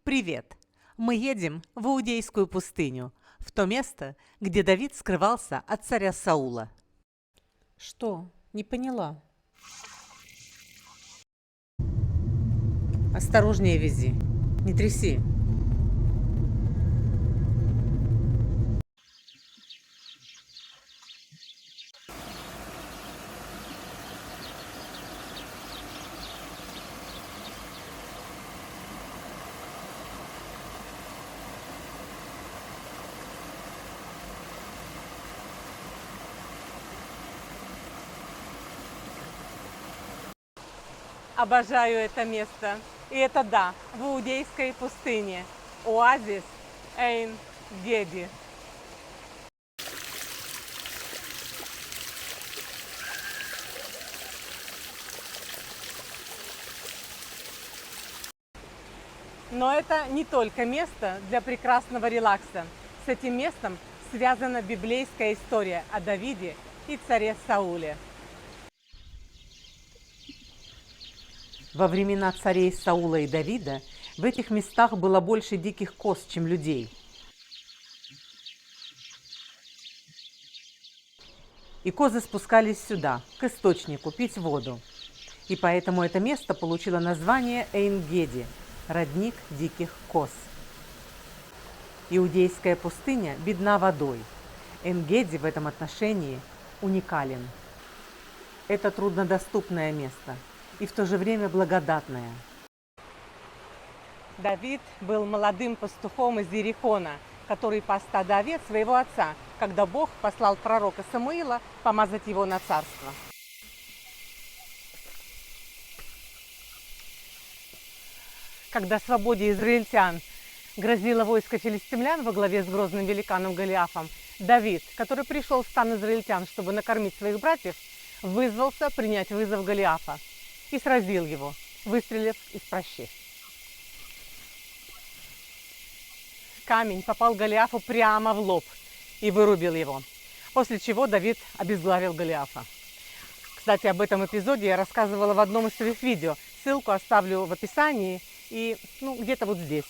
Привет! Мы едем в Иудейскую пустыню, в то место, где Давид скрывался от царя Саула. Что? Не поняла. Осторожнее вези, не тряси. Обожаю это место. И это да, в Иудейской пустыне. Оазис Эйн-Геди. Но это не только место для прекрасного релакса. С этим местом связана библейская история о Давиде и царе Сауле. Во времена царей Саула и Давида в этих местах было больше диких коз, чем людей. И козы спускались сюда, к источнику, пить воду. И поэтому это место получило название Эйн-Геди – родник диких коз. Иудейская пустыня бедна водой. Эйн-Геди в этом отношении уникален. Это труднодоступное место и в то же время благодатное. Давид был молодым пастухом из Иерихона, который пас стадо овец своего отца, когда Бог послал пророка Самуила помазать его на царство. Когда свободе израильтян грозило войско филистимлян во главе с грозным великаном Голиафом, Давид, который пришел в стан израильтян, чтобы накормить своих братьев, вызвался принять вызов Голиафа и сразил его, выстрелив из прощи. Камень попал Голиафу прямо в лоб и вырубил его, после чего Давид обезглавил Голиафа. Кстати, об этом эпизоде я рассказывала в одном из своих видео. Ссылку оставлю в описании и где-то вот здесь.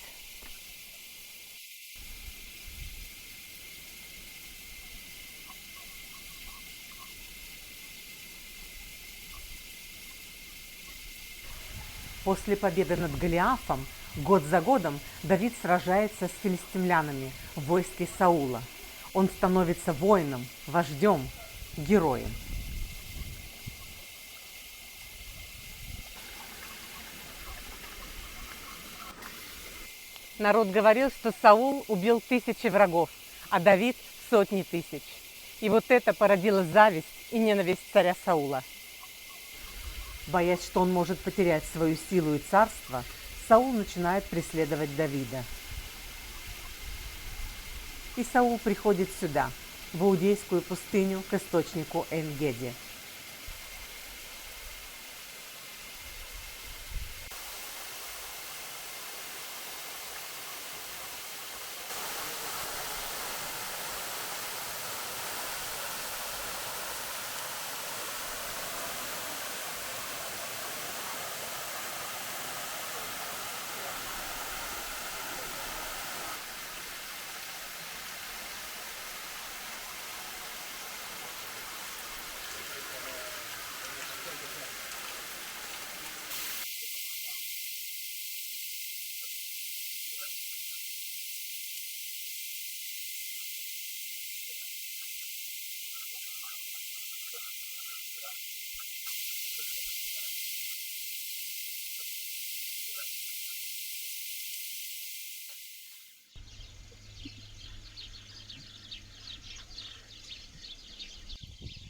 После победы над Голиафом год за годом Давид сражается с филистимлянами в войске Саула. Он становится воином, вождем, героем. Народ говорил, что Саул убил тысячи врагов, а Давид – сотни тысяч. И вот это породило зависть и ненависть царя Саула. Боясь, что он может потерять свою силу и царство, Саул начинает преследовать Давида. И Саул приходит сюда, в Иудейскую пустыню, к источнику Эйн-Геди.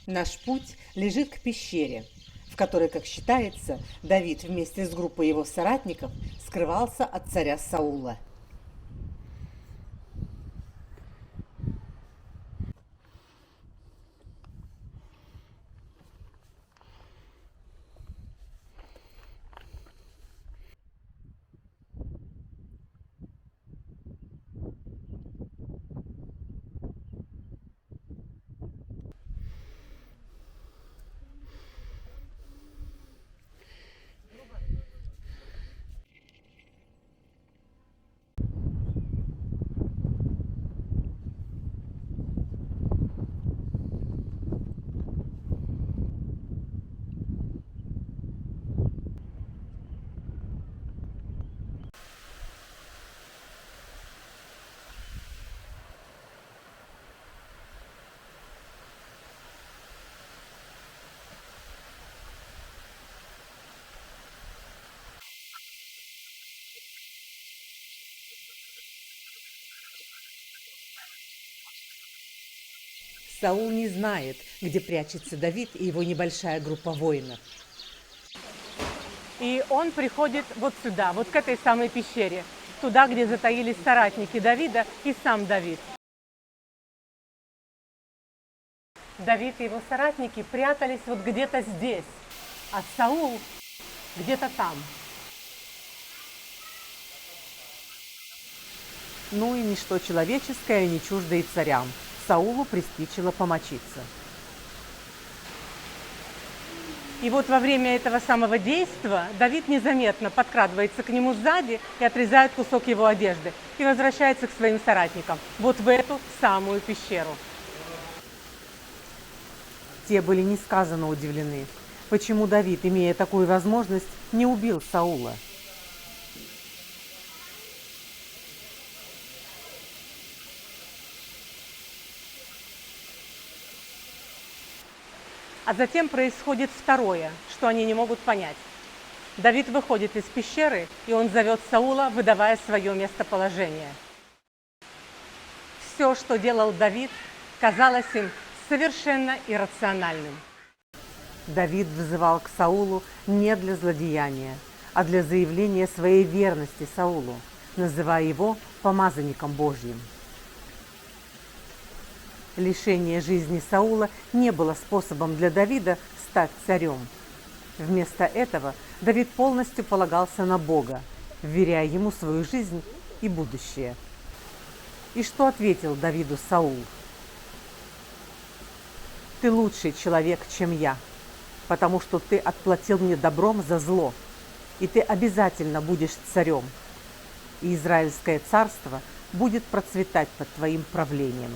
Наш путь лежит к пещере, в которой, как считается, Давид вместе с группой его соратников скрывался от царя Саула. Саул не знает, где прячется Давид и его небольшая группа воинов. И он приходит вот сюда, вот к этой самой пещере, туда, где затаились соратники Давида и сам Давид. Давид и его соратники прятались вот где-то здесь, а Саул где-то там. Ну и ничто человеческое не чуждо и царям. Саулу приспичило помочиться. И вот во время этого самого действия Давид незаметно подкрадывается к нему сзади и отрезает кусок его одежды и возвращается к своим соратникам вот в эту самую пещеру. Те были несказанно удивлены, почему Давид, имея такую возможность, не убил Саула. А затем происходит второе, что они не могут понять. Давид выходит из пещеры, и он зовет Саула, выдавая свое местоположение. Все, что делал Давид, казалось им совершенно иррациональным. Давид взывал к Саулу не для злодеяния, а для заявления своей верности Саулу, называя его помазанником Божьим. Лишение жизни Саула не было способом для Давида стать царем. Вместо этого Давид полностью полагался на Бога, вверяя ему свою жизнь и будущее. И что ответил Давиду Саул? «Ты лучший человек, чем я, потому что ты отплатил мне добром за зло, и ты обязательно будешь царем, и Израильское царство будет процветать под твоим правлением».